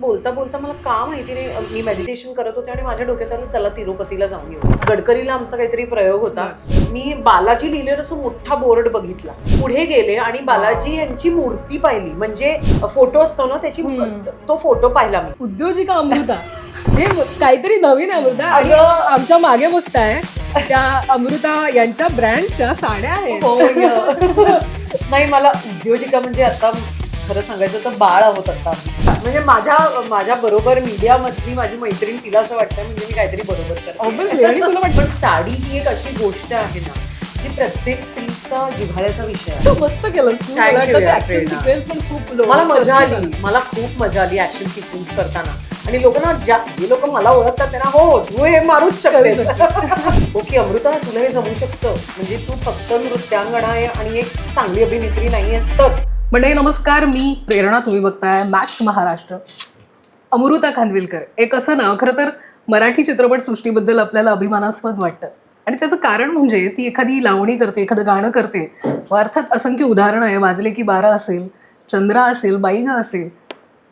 बोलता बोलता मला का माहिती नाही मी मेडिटेशन करत होते आणि माझ्या डोक्यात आलं चला तिरुपतीला जाऊन येऊ. गडकरीला आमचा काहीतरी प्रयोग होता. मी बालाजी लिहिलेलं असं मोठा बोर्ड बघितला, पुढे गेले आणि बालाजी यांची मूर्ती पाहिली, म्हणजे फोटो असतो ना त्याची, तो फोटो पाहिला मी. उद्योजिका अमृता, हे काहीतरी नवीन अमृता. आणि आमच्या मागे बघताय त्या अमृता यांच्या ब्रँडच्या साड्या आहेत. नाही, मला उद्योजिका म्हणजे आता खरं सांगायचं तर बाळ आहोत आता. म्हणजे माझ्या बरोबर मीडिया मधली माझी मैत्रीण, तिला असं वाटतं म्हणजे मी काहीतरी बरोबर करते. आणि तुला वाटतं पण साडी ही एक अशी गोष्ट आहे ना जी प्रत्येक स्त्रीचा जिव्हाळ्याचा विषय आहे. मस्त केलं पण खूप मला मजा आली, मला खूप मजा आली ऍक्शन सिक्वेन्स करताना. आणि लोकांना जे लोक मला ओळखतात त्यांना हो तू हे मारूच शकते. ओके अमृता, तुला हे जमू शकतं, म्हणजे तू फक्त नृत्यांगना आहे आणि एक चांगली अभिनेत्री नाहीयेस तर. मंडळी नमस्कार, मी प्रेरणा, तुम्ही बघताय मॅक्स महाराष्ट्र. अमृता खानविलकर एक असं नाव खरं तर मराठी चित्रपट सृष्टीबद्दल आपल्याला अभिमानास्पद वाटतं. आणि त्याचं कारण म्हणजे ती एखादी लावणी करते, एखादं गाणं करते. अर्थात असंख्य उदाहरणं आहे. वाजले की 12 असेल, चंद्रा असेल, बाईगा असेल,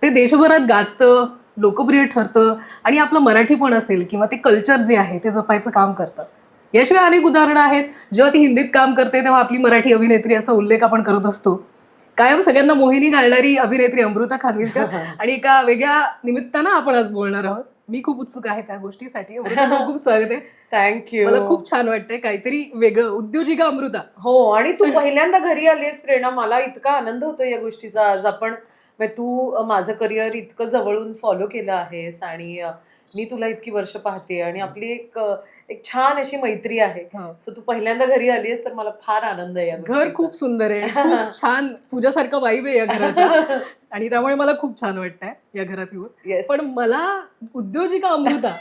ते देशभरात गाजतं, लोकप्रिय ठरतं. आणि आपलं मराठी पण असेल किंवा ते कल्चर जे आहे ते जपायचं काम करतात. याशिवाय अनेक उदाहरणं आहेत. जेव्हा ती हिंदीत काम करते तेव्हा आपली मराठी अभिनेत्री असा उल्लेख आपण करत असतो. कायम सगळ्यांना मोहिनी घालणारी अभिनेत्री अमृता खानविलकर. आणि एका वेगळ्या निमित्तानं आपण आज बोलणार आहोत. मी खूप उत्सुक आहे त्या गोष्टीसाठी. खूप स्वागत आहे. थँक्यू. मला खूप छान वाटतंय, काहीतरी वेगळं. उद्योजिका अमृता. हो, आणि तू पहिल्यांदा घरी आलीस प्रेरणा, मला इतका आनंद होतो या गोष्टीचा. आज आपण तू माझं करिअर इतकं जवळून फॉलो केलं आहेस आणि मी तुला इतकी वर्ष पाहते आणि आपली एक छान अशी मैत्री आहे. सो तू पहिल्यांदा घरी आलीस तर मला फार आनंद आहे. घर खूप सुंदर आहे, खूप छान, तुझ्यासारखं वाईब आहे या घराचा. आणि त्यामुळे मला खूप छान वाटतंय या घरात येऊन. पण मला उद्योजिका अमृता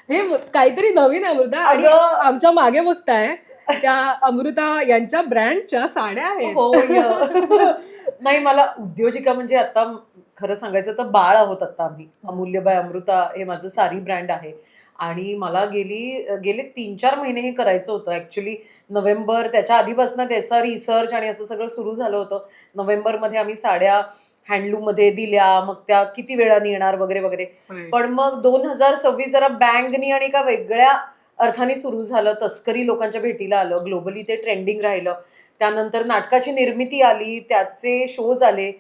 हे काहीतरी नवीन अमृता. आणि आमच्या मागे बघताय त्या अमृता यांच्या ब्रँडच्या साड्या आहेत. हो. नाही, मला उद्योजिका म्हणजे आता खरं सांगायचं तर बाळ आहोत आता आम्ही. अमूल्य बाय अमृता हे माझं साडी ब्रँड आहे. आणि मला गेले 3-4 महिने हे करायचं होतं ऍक्च्युली. नोव्हेंबर, त्याच्या आधीपासून त्याचा रिसर्च आणि असं सगळं सुरू झालं होतं. नोव्हेंबरमध्ये आम्ही साड्या हँडलूम मध्ये दिल्या, मग त्या किती वेळाने येणार वगैरे वगैरे. पण मग 2026 जरा बँगनी आणि एका वेगळ्या अर्थाने सुरू झालं. तस्करी लोकांच्या भेटीला आलं, ग्लोबली ते ट्रेंडिंग राहिलं. त्यानंतर नाटकाची निर्मिती आली, त्याचे शोज आले.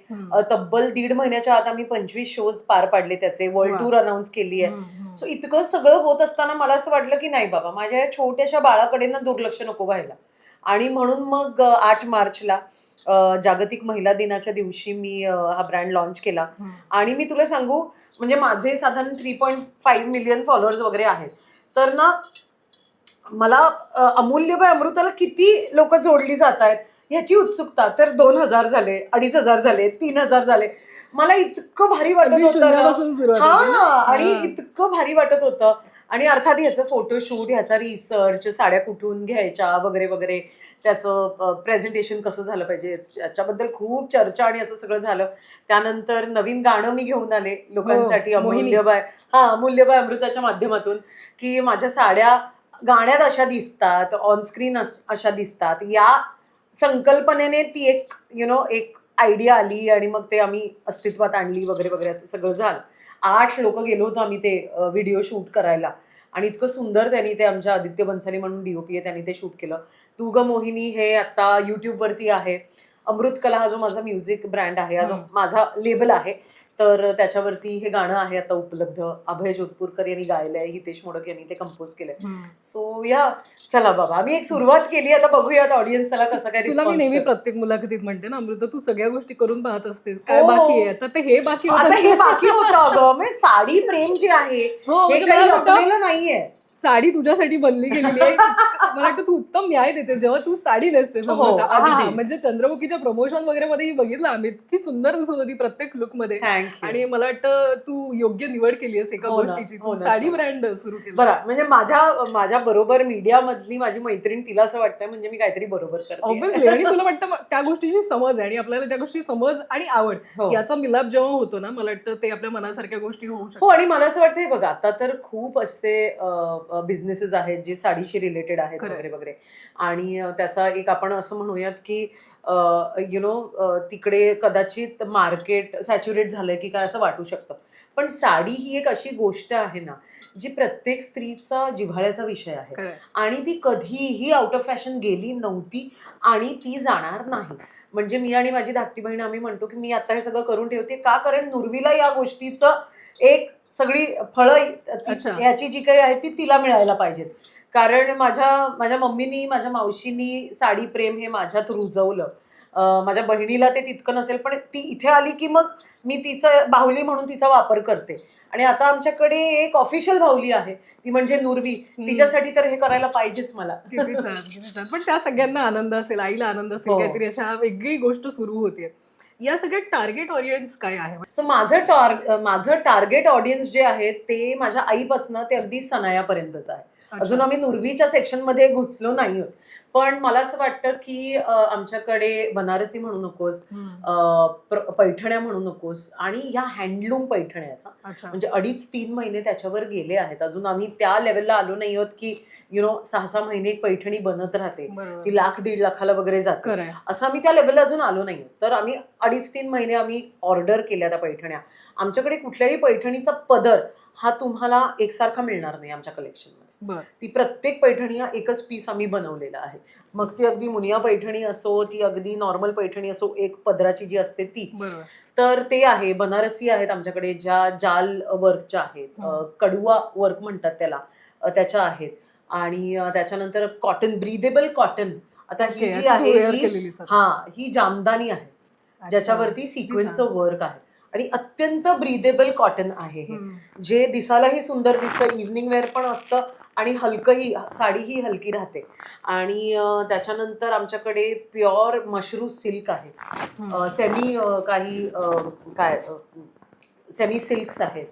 तब्बल 1.5 महिन्याच्या आत आम्ही 25 शोज पार पाडले, त्याचे वर्ल्ड टूर अनाऊन्स केली आहे. सो इतकं सगळं होत असताना मला असं वाटलं की नाही बाबा, माझ्या या छोट्याशा बाळाकडे ना दुर्लक्ष नको व्हायला. आणि म्हणून मग 8 मार्चला जागतिक महिला दिनाच्या दिवशी मी हा ब्रँड लॉन्च केला. आणि मी तुला सांगू, म्हणजे माझे साधारण 3.5 मिलियन फॉलोअर्स वगैरे आहेत. तर ना मला अमूल्य बाय अमृताला किती लोक जोडली जात आहेत ह्याची उत्सुकता. तर 2,000 झाले, 2,500 झाले, 3,000 झाले. मला इतकं भारी वाटत होतं. आणि इतकं भारी वाटत होतं. आणि अर्थात ह्याचं फोटोशूट, ह्याचा रिसर्च, साड्या कुठून घ्यायच्या वगैरे वगैरे, त्याचं प्रेझेंटेशन कसं झालं पाहिजे याच्याबद्दल खूप चर्चा आणि असं सगळं झालं. त्यानंतर नवीन गाणं मी घेऊन आले लोकांसाठी अमूल्य बाय अमृताच्या माध्यमातून, की माझ्या साड्या गाण्यात अशा दिसतात, ऑनस्क्रीन अशा दिसतात. या संकल्पनेने ती एक एक आयडिया आली आणि मग ते आम्ही अस्तित्वात आणली वगैरे वगैरे, असं सगळं झालं. 8 लोक गेलो होतो आम्ही ते व्हिडिओ शूट करायला. आणि इतकं सुंदर त्यांनी ते, आमच्या आदित्य बन्साली म्हणून डीओपी आहे, त्यांनी ते शूट केलं. तू ग मोहिनी हे आता YouTube वरती आहे. अमृत कला हा जो माझा म्युझिक ब्रँड आहे, हा जो माझा लेबल आहे, तर त्याच्यावरती हे गाणं आहे आता उपलब्ध. अभय जोधपूरकर यांनी गायलंय, हितेश मोडक यांनी ते कंपोज केलंय. सो या चला बाबा, आम्ही एक सुरुवात केली. आता बघूयात ऑडियन्स त्याला कसं काय रिस्पॉन्स. तुला मी नेहमी प्रत्येक मुलाखतीत म्हणते ना अमृता, तू सगळ्या गोष्टी करून पाहत असतेस, काय बाकी आहे आता? हे बाकी होतं अगं. म्हणजे साडी प्रेम जे आहे हे काही लपलेलं नाहीये. साडी तुझ्यासाठी बनली गेलेली आहे. मला वाटतं तू उत्तम न्याय देते जेव्हा तू साडी नेसतेस. म्हणजे चंद्रमुखीच्या प्रमोशन वगैरे मध्ये बघितलं आम्ही, इतकी सुंदर दिसत होती प्रत्येक लुक मध्ये. आणि मला वाटतं तू योग्य निवड केली आहेस एका गोष्टीची, साडी ब्रँड सुरू केली. बरं, म्हणजे माझ्या बरोबर मीडिया मधली माझी मैत्रीण, तिला असं वाटतंय म्हणजे मी काहीतरी बरोबर करते. ऑब्व्हियसली. आणि तुला वाटतं त्या गोष्टीची समज आहे आणि आपल्याला त्या गोष्टी समज आणि आवड याचा मिलाप जेव्हा होतो ना, मला वाटतं ते आपल्या मनासारख्या गोष्टी होऊ शकतात. हो, आणि मला असं वाटतंय बघा, आता तर खूप असे बिझनेसेस आहेत जे साडीशी रिलेटेड आहेत वगैरे वगैरे. आणि त्याचा एक आपण असं म्हणूयात की तिकडे कदाचित मार्केट सॅच्युरेट झालंय की काय असं वाटू शकतं. पण साडी ही एक अशी गोष्ट आहे ना जी प्रत्येक स्त्रीचा जिव्हाळ्याचा विषय आहे खरंय. आणि ती कधीही आउट ऑफ फॅशन गेली नव्हती आणि ती जाणार नाही. म्हणजे मी आणि माझी धाकटी बहीण आम्ही म्हणतो की मी आता हे सगळं करून ठेवते का, कारण नुरवीला या गोष्टीचं एक सगळी फळं अच्छा. ह्याची जी काही आहे ती तिला मिळायला पाहिजेत. कारण माझ्या मम्मीनी, माझ्या मावशीनी साडी प्रेम हे माझ्यात रुजवलं. माझ्या बहिणीला ते तितकं नसेल, पण ती इथे आली की मग मी तिचं बाहुली म्हणून तिचा वापर करते. आणि आता आमच्याकडे एक ऑफिशियल बाहुली आहे, ती म्हणजे नुरवी. तिच्यासाठी तर हे करायला पाहिजेच मला. किती छान, किती छान. पण त्या सगळ्यांना आनंद असेल, आईला आनंद असेल, हो. काहीतरी अशा वेगळी गोष्ट सुरू होते. या सगळ्यात टार्गेट ऑडियन्स काय आहे? सो माझं टार्गेट ऑडियन्स जे आहे ते माझ्या आईपासनं ते अगदी सनायापर्यंतच आहे. अजून आम्ही नुरवीच्या सेक्शनमध्ये घुसलो नाही आहोत. पण मला असं वाटतं की आमच्याकडे बनारसी म्हणू नकोस, पैठण्या म्हणू नकोस आणि ह्या हँडलूम पैठण्या आहेत. अच्छा. म्हणजे 2.5-3 महिने त्याच्यावर गेले आहेत. अजून आम्ही त्या लेवलला आलो नाही आहोत की 6-6 महिने एक पैठणी बनत राहते, बरोबर. ती 1,00,000-1.5 लाखाला वगैरे जाते. खरंय. असं आम्ही त्या लेवलला अजून आलो नाही. तर आम्ही 2.5-3 महिने आम्ही ऑर्डर केल्या त्या पैठण्या. आमच्याकडे कुठल्याही पैठणीचा पदर हा तुम्हाला एकसारखा मिळणार नाही आमच्या कलेक्शनमध्ये. बर. ती प्रत्येक पैठणी हा एकच पीस आम्ही बनवलेला आहे. मग ती अगदी मुनिया पैठणी असो, ती अगदी नॉर्मल पैठणी असो, एक पदराची जी असते ती. बरोबर. तर ते आहे. बनारसी आहेत आमच्याकडे, ज्या जाल वर्कच्या आहेत, कडुआ वर्क म्हणतात त्याला, त्याच्या आहेत. आणि त्याच्यानंतर कॉटन, ब्रीदेबल कॉटन. आता ही जी आहे ही जामदानी आहे, ज्याच्यावरती सिक्वेन्सचं वर्क आहे आणि अत्यंत ब्रीदेबल कॉटन आहे हे, जे दिसायलाही सुंदर दिसतं, इव्हनिंग वेअर पण असतं आणि हलकंही, साडीही हलकी राहते. आणि त्याच्यानंतर आमच्याकडे प्युअर मशरू सिल्क आहे, सेमी सिल्क्स आहेत.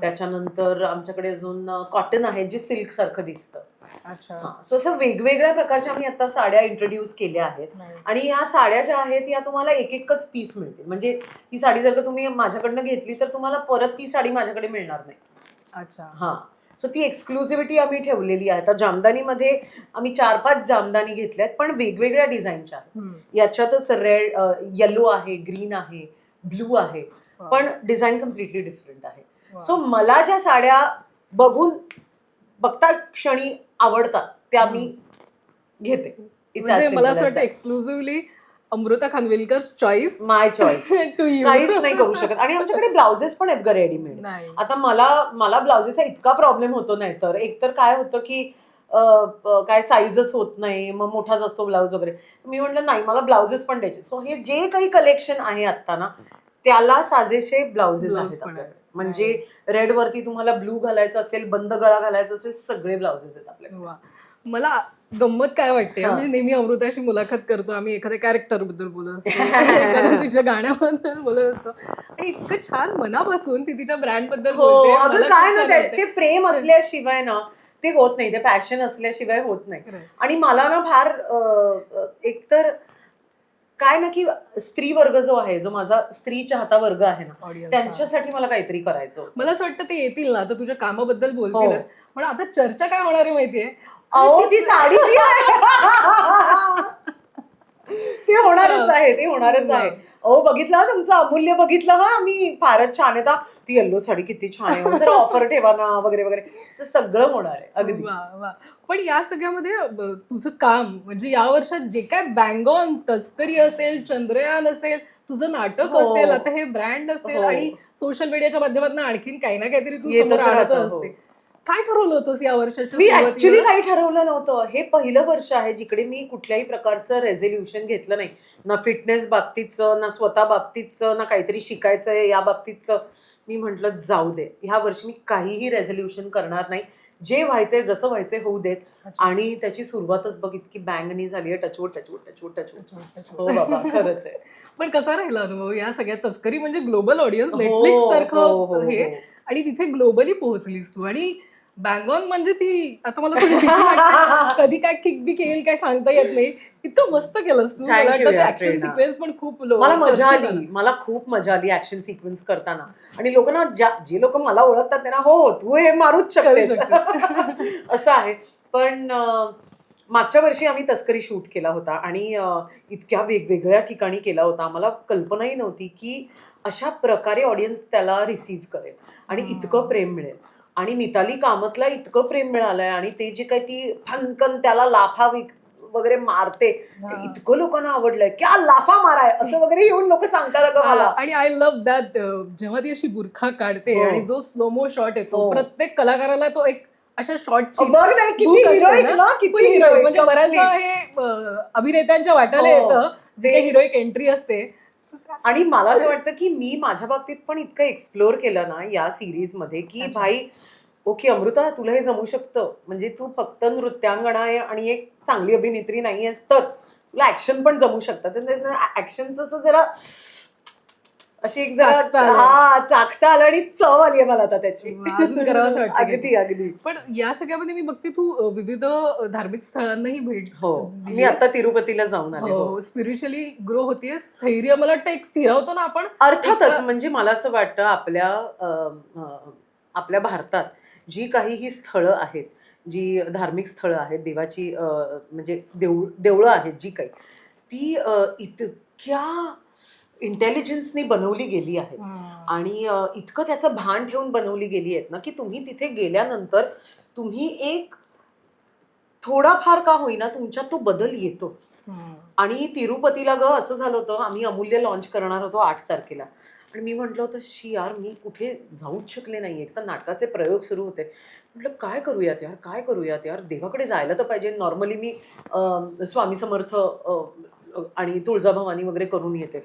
त्याच्यानंतर आमच्याकडे अजून कॉटन आहे जे सिल्क सारखं दिसतं. अच्छा. सो असं वेगवेगळ्या प्रकारच्या आम्ही आता साड्या इंट्रोड्यूस केल्या आहेत. आणि ह्या साड्या ज्या आहेत या तुम्हाला एकच पीस मिळतील. म्हणजे ही साडी जर का तुम्ही माझ्याकडनं घेतली तर तुम्हाला परत ती साडी माझ्याकडे मिळणार नाही. अच्छा. हा, सो ती एक्सक्लुसिव्हिटी आम्ही ठेवलेली आहे. आता जामदानीमध्ये आम्ही 4-5 जामदानी घेतल्यात, पण वेगवेगळ्या डिझाईनच्या आहेत. याच्यातच रेड, येलो आहे, ग्रीन आहे, ब्लू आहे, पण डिझाईन कम्प्लिटली डिफरंट आहे. सो मला ज्या साड्या बघता क्षणी आवडतात त्या मी घेते. म्हणजे मला असं वाटतं exclusively Amruta Khanvilkar choice, my choice. To you. काहीच नाही करू शकत. आणि आमच्याकडे ब्लाउजेस पण आहेत ग रेडीमेड. आता मला ब्लाउजेसचा इतका प्रॉब्लेम होतो. नाही तर एकतर काय होतं की काय साईजच होत नाही, मग मोठाच असतो ब्लाउज वगैरे. मी म्हटलं नाही, मला ब्लाउजेस पण द्यायचे. सो हे जे काही कलेक्शन आहे आता ना, त्याला साजेसे ब्लाउजेस आहेत आपल्याकडे. म्हणजे रेड वरती तुम्हाला ब्लू घालायचं असेल, बंद गळा घालायचा असेल, सगळे ब्लाउजेस आहेत आपल्याकडे. मला गंमत काय वाटते, म्हणजे नेहमी अमृताशी मुलाखत करतो आम्ही, एखाद्या कॅरेक्टर बद्दल बोलत असतो, एखाद्या तिच्या गाण्याबद्दल बोलत असतो, आणि इतकं छान मनापासून ती तिच्या ब्रँड बद्दल बोलते. अगं काय ना, ते प्रेम असल्याशिवाय ना ते होत नाही, ते पॅशन असल्याशिवाय होत नाही. आणि मला ना फार एकतर काय ना की स्त्री वर्ग जो आहे, जो माझा स्त्री चाहता वर्ग आहे ना, त्यांच्यासाठी मला काहीतरी करायचं. मला असं वाटतं ते येतील ना, तर तुझ्या कामाबद्दल बोलतीलच. पण आता चर्चा काय होणार आहे माहितीये, अहो ती साडी जी आहे ते होणारच आहे, ते होणारच आहे. अहो बघितलं तुमचं अमूल्य, बघितलं हा मी, फारच छान आहे. ती येल्लो साडी किती छान आहे, जरा ऑफर ठेवा ना वगैरे वगैरे, सगळं होणार आहे अगदी. पण या सगळ्यामध्ये तुझं काम, म्हणजे या वर्षात जे काय बँग ऑन, तस्करी असेल, चंद्रयान असेल, तुझं नाटक असेल, आता हे ब्रँड असेल, आणि सोशल मीडियाच्या माध्यमातून आणखीन काही ना काहीतरी तू समोर आणत असते. काय ठरवलं होतंस या वर्षाच्या? मी ऍक्च्युली काही ठरवलं नव्हतं. हे पहिलं वर्ष आहे जिकडे मी कुठल्याही प्रकारचं रेझोल्युशन घेतलं नाही, ना फिटनेस बाबतीतचं, ना स्वतः बाबतीतचं, ना काहीतरी शिकायचंय या बाबतीतचं. मी म्हटलं जाऊ दे, ह्या वर्षी मी काहीही रेझोल्युशन करणार नाही. जे व्हायचंय, जसं व्हायचंय होऊ देत. आणि त्याची सुरुवातच बघ इतकी बँगनी झाली आहे. Touch wood touch wood touch wood touch wood. हो बाबा, खरंच आहे. पण कसा राहिला अनुभव या सगळ्या तस्करी? म्हणजे ग्लोबल ऑडियन्स, नेटफ्लिक्स सारखं हे, आणि तिथे ग्लोबली पोहोचलीस तू. आणि बँग ऑन म्हणजे ती, आता मला थोडी भीती वाटते, कधी काय किक बी येईल काय सांगता येत नाही. इतकं मस्त केलंस तू. ऍक्शन सिक्वेन्स पण खूप, मला मजा आली, मला खूप मजा आली ऍक्शन सिक्वेन्स करताना. आणि लोकांना, जे लोक मला ओळखतात त्यांना, हो तू हे मारूच शकतेस असं आहे. पण मागच्या वर्षी आम्ही तस्करी शूट केला होता आणि इतक्या वेगवेगळ्या ठिकाणी केला होता. आम्हाला कल्पनाही नव्हती की अशा प्रकारे ऑडियन्स त्याला रिसीव्ह करेल आणि इतकं प्रेम मिळेल. आणि मिताली कामतला इतकं प्रेम मिळालंय आणि ते जे काही ती फनकन त्याला लाफा वगैरे मारते ते इतकं लोकांना आवडलंय. क्या लाफा माराय असं वगैरे येऊन लोक सांगतात अगं मला. आणि आय लव्ह दॅट जेव्हा ती अशी बुरखा काढते हो. आणि जो स्लोमो शॉट येतो, हो. प्रत्येक कलाकाराला तो एक अशा शॉटची बघ नाही किती हिरोईक ना, किती heroic, म्हणजे बऱ्याचदा complete. हे अभिनेत्यांच्या वाट्याला हो. येतं जे काही हिरोईक एंट्री असते. आणि मला असं वाटतं की मी माझ्या बाबतीत पण इतकं एक्सप्लोअर केलं ना या सिरीज मध्ये की अच्छा. भाई ओके अमृता तुला हे जमू शकतं. म्हणजे तू फक्त नृत्यांगणा आहे आणि एक चांगली अभिनेत्री नाहीयेस तर तुला ऍक्शन पण जमू शकतं. ऍक्शनचं असं जरा अशी एक जरा चाखता आलं. हा चाखता आलं आणि चव आली मला आता त्याची. अजून करावंसं वाटतं की अगदी अगदी. पण या सगळ्यामध्ये मी बघते तू विविध धार्मिक स्थळांनाही भेट हो मी आता तिरुपतीला जाऊन आले. हो हो स्पिरिच्युअली ग्रो होतीये. स्थैर्य मला वाटतं एक स्थिरावतो ना आपण. अर्थातच म्हणजे मला असं वाटतं आपल्या भारतात जी काही ही स्थळं आहेत, जी धार्मिक स्थळं आहेत, देवाची म्हणजे देवळं आहेत जी काही, ती इतक्या इंटेलिजन्सनी बनवली गेली आहेत आणि इतकं त्याचं भान ठेवून बनवली गेली आहेत ना की तुम्ही तिथे गेल्यानंतर तुम्ही एक थोडाफार का होईना तुमच्यात तो बदल येतोच. आणि तिरुपतीला असं झालं होतं आम्ही अमूल्य लॉन्च करणार होतो 8 तारखेला आणि मी म्हटलं होतं शी यार मी कुठे जाऊच शकले नाही. एक तर नाटकाचे प्रयोग सुरू होते. म्हटलं काय करूयात यार देवाकडे जायला तर पाहिजे. नॉर्मली मी स्वामी समर्थ आणि तुळजाभवानी वगैरे करून येते.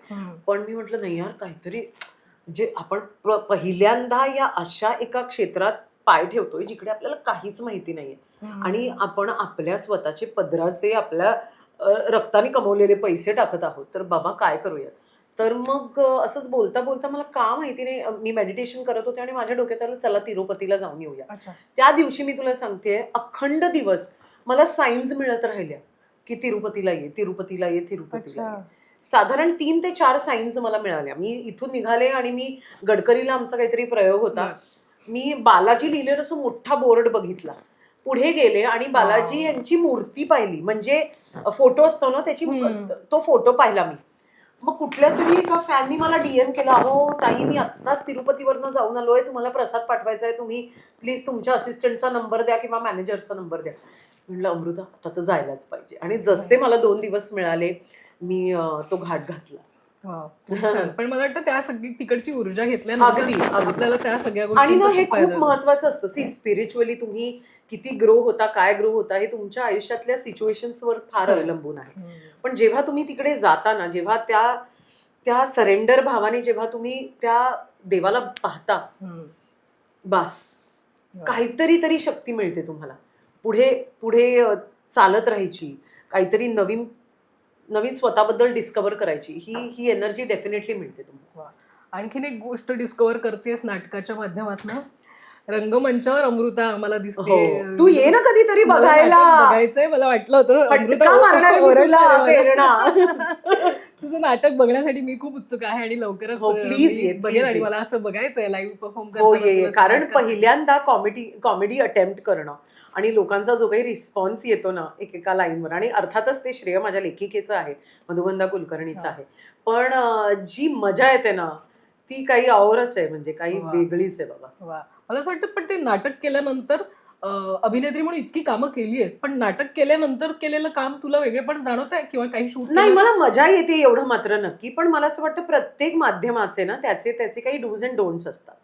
पण मी म्हटलं नाही यार काहीतरी जे आपण पहिल्यांदा या अशा एका क्षेत्रात पाय ठेवतोय जिकडे आपल्याला काहीच माहिती नाहीये आणि आपण आपल्या स्वतःचे पदराचे आपल्या रक्ताने कमवलेले पैसे टाकत आहोत. तर बाबा काय करूयात. तर मग असंच बोलता बोलता मला का माहिती नाही मी मेडिटेशन करत होते आणि माझ्या डोक्यात आलं चला तिरुपतीला जाऊन येऊया. त्या दिवशी मी तुला सांगते अखंड दिवस मला साईन्स मिळत राहिल्या की तिरुपतीला ये. साधारण 3 ते 4 साईन्स मला मिळाल्या. मी इथून निघाले आणि मी गडकरीला आमचा काहीतरी प्रयोग होता. मी बालाजी लिहिलेला असं मोठा बोर्ड बघितला. पुढे गेले आणि बालाजी यांची मूर्ती पाहिली. म्हणजे फोटो असतो ना त्याची तो फोटो पाहिला मी. मग कुठल्या तरी एका फॅननी मला डीएम केला अहो ताई मी आत्ताच तिरुपतीवरनं जाऊन आलोय तुम्हाला प्रसाद पाठवायचा आहे तुम्ही प्लीज तुमच्या असिस्टंटचा नंबर द्या किंवा मॅनेजरचा नंबर द्या. म्हटलं अमृता आता तर जायलाच पाहिजे आणि जसे मला 2 दिवस मिळाले मी तो घाट घातला. पण मला वाटतं त्या सगळी तिकडची ऊर्जा घेतल्यानंतर आपल्याला त्या सगळ्या आणि ना हे गोष्टी खूप महत्वाचं असतं. स्पिरिच्युअली तुम्ही किती ग्रो होता काय ग्रो होता हे तुमच्या आयुष्यातल्या सिच्युएशन्सवर फार अवलंबून आहे. पण जेव्हा तुम्ही तिकडे जाता ना जेव्हा त्या सरेंडर भावाने जेव्हा तुम्ही त्या देवाला पाहता बस काहीतरी तरी शक्ती मिळते तुम्हाला पुढे पुढे चालत राहायची काहीतरी नवीन नवीन स्वतःबद्दल डिस्कवर करायची ही एनर्जी डेफिनेटली मिळते तुम्हाला. आणखीन एक गोष्ट डिस्कवर करतेस नाटकाच्या माध्यमातून रंगमंचावर अमृता आम्हाला दिसते. तू ये ना कधीतरी बघायला. बघायचंय मला वाटलं होतं तुझं नाटक बघण्यासाठी मी खूप उत्सुक आहे आणि लवकरच प्लीज बघेल आणि मला असं बघायचंय लाईव्ह परफॉर्म करताना. कारण पहिल्यांदा कॉमेडी अटेम्प्ट करणं आणि लोकांचा जो काही रिस्पॉन्स येतो ना एकेका लाईनवर आणि अर्थातच ते श्रेय माझ्या लेखिकेचं आहे मधुगंधा कुलकर्णीचं आहे. पण जी मजा येते ना ती काही औरच आहे म्हणजे काही वेगळीच आहे बाबा. मला असं वाटतं पण ते नाटक केल्यानंतर अभिनेत्री म्हणून इतकी कामं केली आहेस पण नाटक केल्यानंतर केलेलं काम तुला वेगळे पण जाणवत आहे किंवा काही शूट नाही मला मजा येते एवढं मात्र नक्की. पण मला असं वाटतं प्रत्येक माध्यमाचे ना त्याचे काही डूज अँड डोंट्स असतात.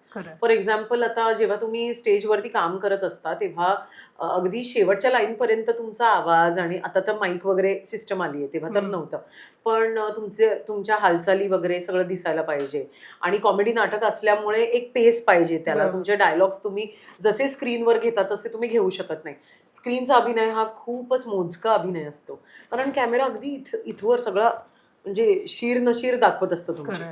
फॉर एक्झाम्पल आता जेव्हा तुम्ही स्टेजवरती काम करत असता तेव्हा अगदी शेवटच्या लाईन पर्यंत तुमचा आवाज आणि आता तर माईक वगैरे सिस्टम आली आहे तेव्हा तर नव्हतं पण तुमच्या हालचाली वगैरे सगळं दिसायला पाहिजे आणि कॉमेडी नाटक असल्यामुळे एक पेस पाहिजे त्याला. तुमचे डायलॉग्स तुम्ही जसे स्क्रीनवर घेता तसे तुम्ही घेऊ शकत नाही. स्क्रीनचा अभिनय हा खूपच मोजका अभिनय असतो कारण कॅमेरा अगदी इथवर सगळा म्हणजे शीर नशीर दाखवत असतं तुमची.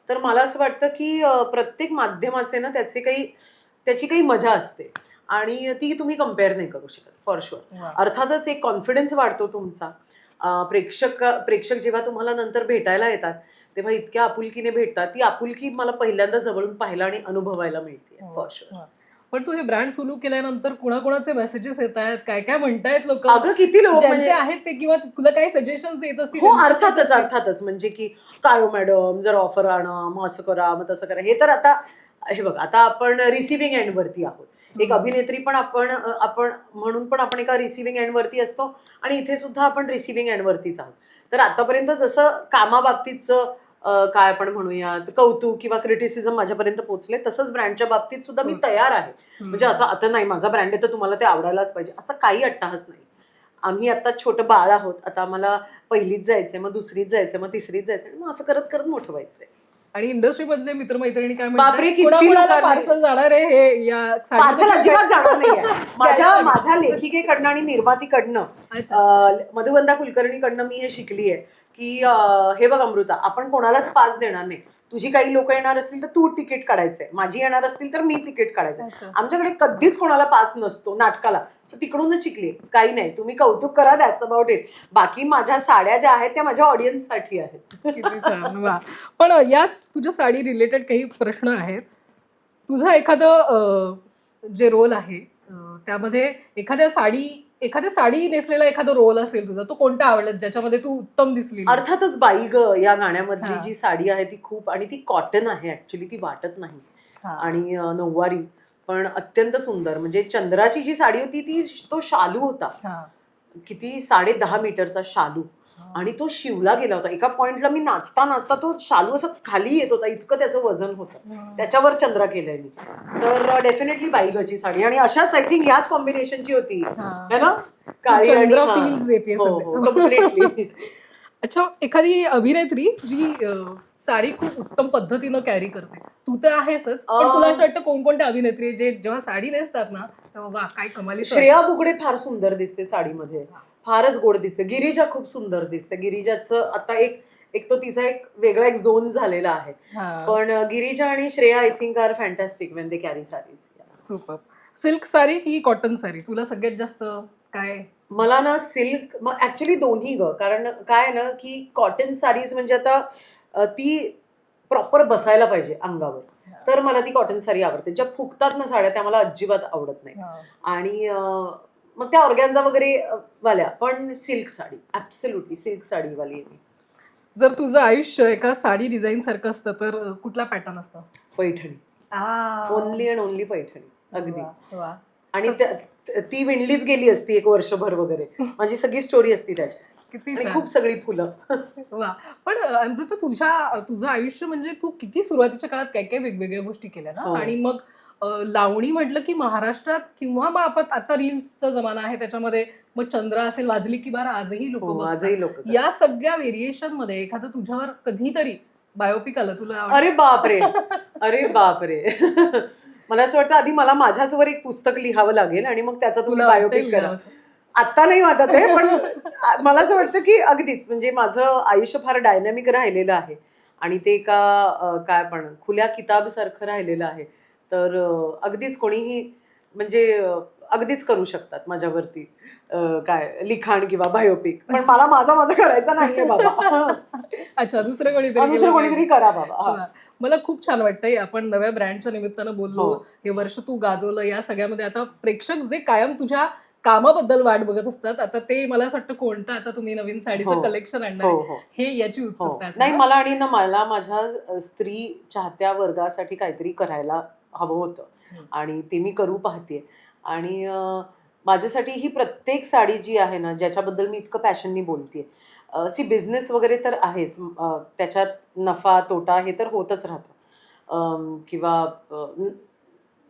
तर मला असं वाटतं की प्रत्येक माध्यमाचे ना त्याची काही मजा असते आणि ती तुम्ही कम्पेअर नाही करू शकत फॉर शुअर. अर्थातच एक कॉन्फिडन्स वाढतो तुमचा. प्रेक्षक जेव्हा तुम्हाला नंतर भेटायला येतात तेव्हा इतक्या आपुलकीने भेटतात. ती आपुलकी मला पहिल्यांदा जवळून पाहायला आणि अनुभवायला मिळते फॉर शुअर. पण तू हे ब्रँड सुरू केल्यानंतर कुणाकुणाचे मेसेजेस येत आहेत, काय काय म्हणतायत लोक, अगं किती लोक ज्यांचे म्हणजे आहेत ते, किंवा तुला काही सजेशन्स येत असतील? हो अर्थातच म्हणजे की काय हो मॅडम जर ऑफर आणा मग असं करा मग तसं करा. हे तर आता हे बघ आता आपण रिसिव्हिंग एंड वरती आहोत. एक अभिनेत्री पण आपण म्हणून पण आपण एका रिसिव्हिंग एंड वरती असतो आणि इथे सुद्धा आपण रिसिव्हिंग एंड वरतीच आहोत. तर आतापर्यंत जसं कामाबाबतीतचं काय आपण म्हणूयात कौतुक किंवा क्रिटिसिझम माझ्यापर्यंत पोहोचले, तसंच ब्रँडच्या बाबतीत सुद्धा मी तयार आहे. म्हणजे असं आता नाही माझा ब्रँड आहे तर तुम्हाला ते आवडायलाच पाहिजे असं काही अट्टाहास नाही. आम्ही आता छोटं बाळ आहोत, आता आम्हाला पहिलीच जायचंय, मग दुसरीच जायचंय, मग तिसरीच जायचंय, मग असं करत करत मोठं व्हायचंय. आणि इंडस्ट्री मधले मित्रमैत्रिणी काय बापरे, किती कोणाकोणाला लोकांनी- पार्सल जाणार आहे हे या पार्सल अजिबात जाणार नाहीये. माझ्या द्यायला माझ्या लेखिकेकडनं आणि निर्मातीकडनं मधुवंदा कुलकर्णीकडनं मी हे शिकलीये की हे बघ अमृता, आपण कोणालाच पास देणार नाही. तुझी काही लोक येणार असतील तर तू तिकीट काढायचंय, माझी येणार असतील तर मी तिकीट काढायचंय. अच्छा. आमच्याकडे कधीच कोणाला पास नसतो नाटकाला. तिकडूनच शिकली. काही नाही, तुम्ही कौतुक करा, दॅट्स अबाउट इट. बाकी माझ्या साड्या ज्या आहेत त्या माझ्या ऑडियन्ससाठी आहेत. किती छान. वा. पण याच तुझ्या साडी रिलेटेड काही प्रश्न आहेत. तुझा एखादं जे रोल आहे त्यामध्ये एखाद्या साडी नेसलेला एखादा रोल असेल तुझा, तो कोणता आवडला ज्याच्यामध्ये तू उत्तम दिसली? अर्थातच बाई ग या गाण्यामधली हा. जी साडी आहे ती खूप, आणि ती कॉटन आहे ऍक्च्युली, ती वाटत नाही. हा. आणि नऊवारी पण अत्यंत सुंदर. म्हणजे चंद्राची जी साडी होती ती तो शालू होता, हा. किती 10.5 मीटरचा शालू, आणि तो शिवला गेला होता. एका पॉइंटला मी नाचता नाचता तो शालू असं खाली येत होता, इतकं त्याचं वजन होतं. त्याच्यावर चंद्र केलंय मी. तर डेफिनेटली बाईगची साडी, आणि अशाच आय थिंक याच कॉम्बिनेशनची होती है ना, काळी आणि चंद्र हा. feels येते हो, सध्या. हो, completely. अच्छा, एखादी अभिनेत्री जी साडी खूप उत्तम पद्धतीनं कॅरी करते, तू तर आहेसच, पण तुला असं वाटतं कोणकोणत्या अभिनेत्री जे जेव्हा साडी नेसतात ना तेव्हा वा काय कमाली? श्रेया बुगडे फार सुंदर दिसते साडीमध्ये, फारच गोड दिसते. गिरिजा खूप सुंदर दिसते. गिरिजाचं आता एक तो तिचा एक वेगळा एक झोन झालेला आहे. पण गिरिजा आणि Shreya I think are fantastic when they carry saris. Super. Silk sari की कॉटन साडी तुला सगळ्यात जास्त काय? मला ना सिल्क, मग ऍक्च्युली दोन्ही ग. कारण काय ना की कॉटन साडीज म्हणजे आता ती प्रॉपर बसायला पाहिजे अंगावर, तर मला ती कॉटन साडी आवडते. ज्या फुगतात ना साड्या त्या मला अजिबात आवडत नाही. आणि मग त्या ऑर्गॅन्झा वगैरे वाल्या. पण silk sari, absolutely silk sari वाली आहे मी. जर तुझं आयुष्य एका साडी डिझाईन सारखं असतं तर कुठला पॅटर्न असतं? Paithani, only and only Paithani. अगदी. आणि ती विणलीच गेली असती एक वर्षभर वगैरे. माझी सगळी स्टोरी असती त्याची. किती आणि खूप सगळी फुलं. वा. पण अमृता, तुझं आयुष्य म्हणजे तू किती सुरुवातीच्या काळात काय काय वेगवेगळ्या गोष्टी केल्या ना. आणि मग लावणी म्हटलं की महाराष्ट्रात, किंवा मग आपण आता रील्सचा जमाना आहे त्याच्यामध्ये मग चंद्र असेल, वाजली की बार आजही आजही लोक, लोक. या सगळ्या व्हेरिएशन मध्ये एखादं तुझ्यावर कधीतरी बायोपिक आलं तुला? अरे बापरे, अरे बापरे. मला असं वाटतं आधी मला माझ्याचवर एक पुस्तक लिहावं लागेल आणि मग त्याचा तुम्ही बायोपिक करा. आत्ता नाही वाटत आहे, पण मला असं वाटतं की अगदीच म्हणजे माझं आयुष्य फार डायनॅमिक राहिलेलं आहे आणि ते एका काय पण खुल्या किताब सारखं राहिलेलं आहे. तर अगदीच कोणीही म्हणजे अगदीच करू शकतात माझ्यावरती काय लिखाण किंवा बायोपिक. पण मला माझं करायचं नाहीये बाबा. अच्छा, दुसरं कोणीतरी करा बाबा. मला खूप छान वाटतंय आपण नव्या ब्रँडच्या निमित्तानं बोललो. हे वर्ष तू गाजवलं या सगळ्यामध्ये. आता प्रेक्षक जे कायम तुझ्या कामाबद्दल वाट बघत असतात, आता ते मला असं वाटतं कोणतं आता तुम्ही नवीन साडीचं कलेक्शन आणणार हे याची उत्सुकता नाही मला. आणि ना मला माझ्या स्त्री चाहत्या वर्गासाठी काहीतरी करायला हवं होतं आणि ते मी करू पाहते. आणि माझ्यासाठी ही प्रत्येक साडी जी आहे ना, ज्याच्याबद्दल मी इतकं पॅशननी बोलतेय, बिझनेस वगैरे तर आहेच, त्याच्यात नफा तोटा हे तर होतच राहतं, किंवा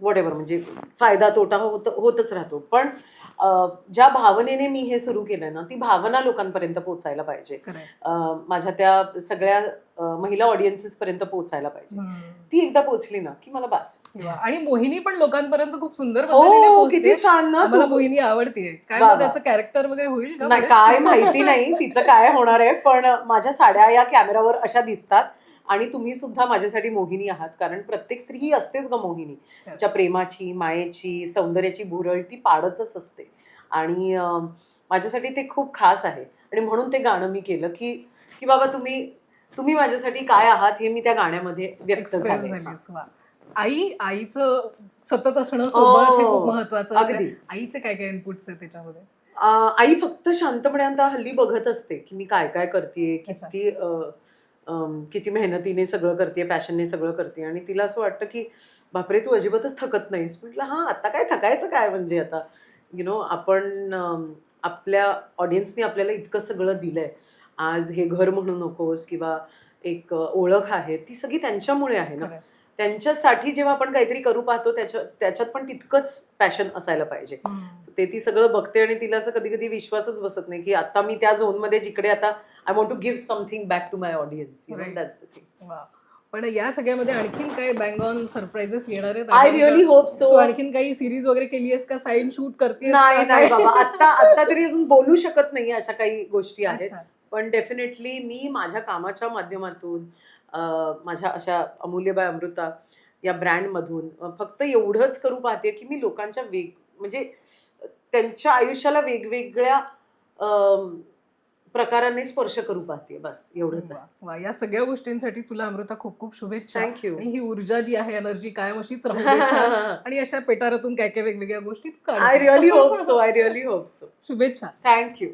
व्हॉटएव्हर, म्हणजे फायदा तोटा होतच राहतो. पण ज्या भावनेने मी हे सुरू केलं ना, ती भावना लोकांपर्यंत पोहोचायला पाहिजे. माझ्या त्या सगळ्या महिला ऑडियन्सेस पर्यंत पोहोचायला पाहिजे. ती एकदा पोहोचली ना की मला बास. आणि मोहिनी पण लोकांपर्यंत खूप सुंदर किती छान ना. मला मोहिनी आवडते. काय त्याचं कॅरेक्टर वगैरे होईल का? नाही, काय माहिती नाही तिचं काय होणार आहे, पण माझ्या साड्या या कॅमेरावर अशा दिसतात आणि तुम्ही सुद्धा माझ्यासाठी मोहिनी आहात. कारण प्रत्येक स्त्री ही असतेच ग मोहिनी. तिच्या प्रेमाची, मायेची, सौंदर्याची भुरळ ती पाडतच असते. आणि माझ्यासाठी ते खूप खास आहे. आणि म्हणून ते गाणं मी केलं की बाबा तुम्ही माझ्यासाठी काय आहात हे मी त्या गाण्यामध्ये व्यक्त झाले. आईचं सतत असणं सोबत हे खूप महत्वाचं असतं. अगदी. आईचे काय काय इनपुट्स आहेत त्याच्यामध्ये? आई फक्त शांतपणे आता हल्ली बघत असते की मी काय काय करते, अच्छा. किती मेहनतीने सगळं करते, पॅशनने सगळं करते, आणि तिला असं वाटतं की बापरे तू अजिबातच थकत नाहीस. म्हटलं हा आता काय थकायचं काय, म्हणजे आता आपण आपल्या ऑडियन्सने आपल्याला इतकं सगळं दिलंय. आज हे घर म्हणू नकोस किंवा एक ओळख आहे, ती सगळी त्यांच्यामुळे आहे ना. खरंय. त्यांच्यासाठी जेव्हा आपण काहीतरी करू पाहतो त्याच्यात पण तितकंच पॅशन असायला पाहिजे. हम्म. So ती सगळं बघते आणि तिला असं कधी कधी विश्वासच बसत नाही की आता मी त्या झोनमध्ये जिकडे आता I want to give something back to my audience. Right. That's the thing. वा. पण या सगळ्यामध्ये आणखीन काय बँग ऑन सरप्राईजेस येणार आहेत? I really hope so. तू आणखीन काही सिरीज वगैरे केली आहेस का? साईन शूट करतेस नाही नाही बाबा, आता तरी अजून बोलू शकत नाही अशा काही गोष्टी आहेत. अच्छा. पण डेफिनेटली मी माझ्या कामाच्या माध्यमातून माझ्या अशा अमूल्यबाई अमृता या ब्रँडमधून फक्त एवढंच करू पाहते की मी लोकांच्या म्हणजे त्यांच्या आयुष्याला वेगवेगळ्या प्रकाराने स्पर्श करू पाहते. बस एवढंच आहे. वा, वा. या सगळ्या गोष्टींसाठी तुला अमृता खूप खूप शुभेच्छा. थँक्यू. आणि ही ऊर्जा जी आहे, एनर्जी कायम अशीच राहू दे छान. आणि अशा पेटारातून काय काय वेगवेगळ्या गोष्टी तू काढत आय राहा. Really hope so. शुभेच्छा. थँक्यू.